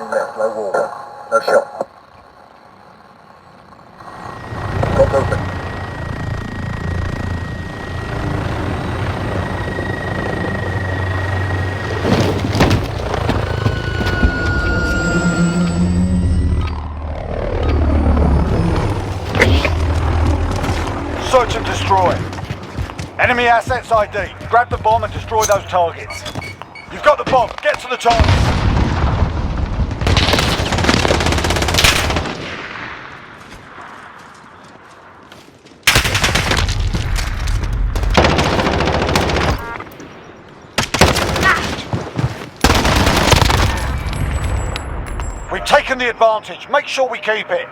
Turning left, low wall. No shot. Got movement. Search and destroy. Enemy assets ID. Grab the bomb and destroy those targets. You've got the bomb. Get to the target. We've taken the advantage. Make sure we keep it.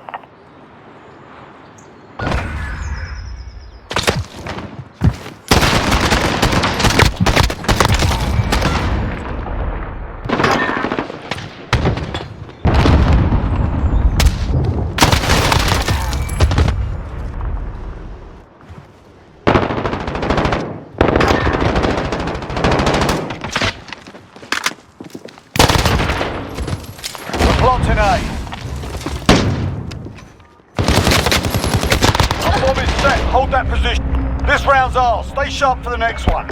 Planting A. Our bomb is set. Hold that position. This round's ours. Stay sharp for the next one.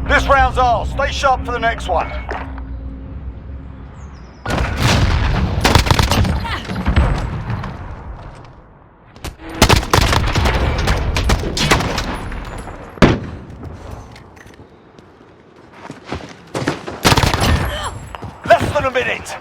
This round's ours. Stay sharp for the next one. Less than a minute.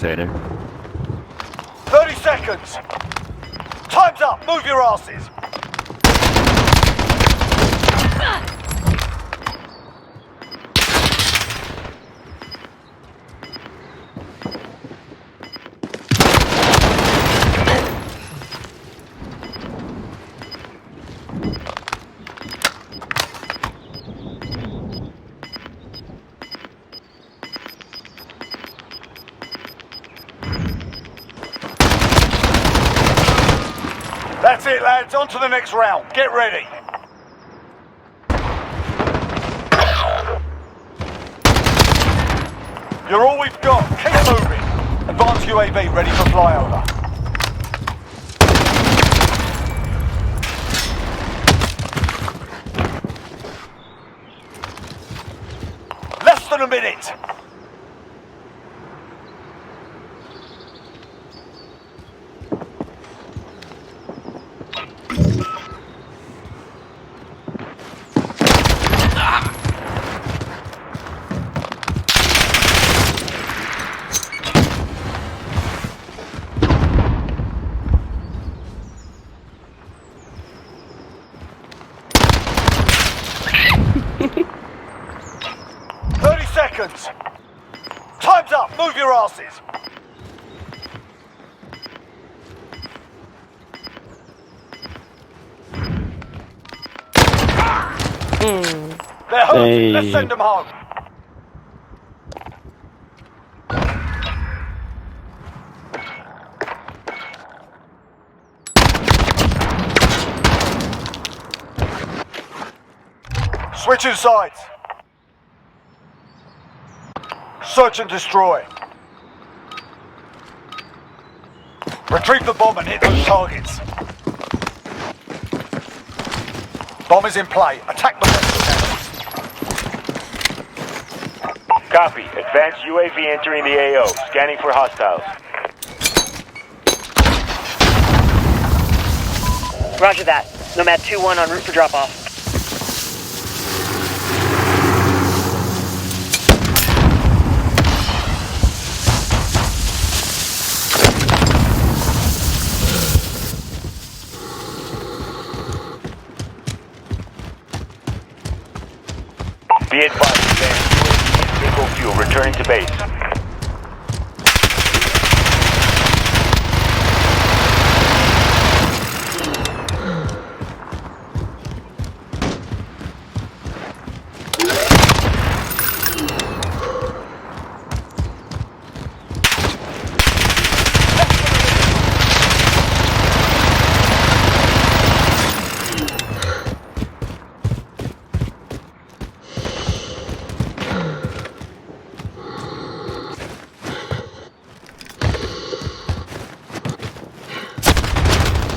Container. 30 seconds. Time's up. Move your asses. That's it, lads. On to the next round. Get ready. You're all we've got. Keep moving. Advanced UAV ready for flyover. Less than a minute. Seconds. Time's up. Move your asses. They're home. Hey. Let's send them home. Switching sides. Search and destroy. Retrieve the bomb and hit those targets. Bomb is in play. Attack the bomb. Copy. Advanced UAV entering the AO. Scanning for hostiles. Roger that. Nomad 2-1 en route for drop-off. Be advised, man. Single fuel returning to base.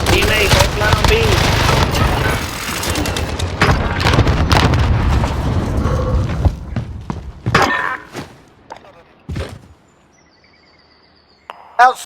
Teammate, go flat on B. Outside.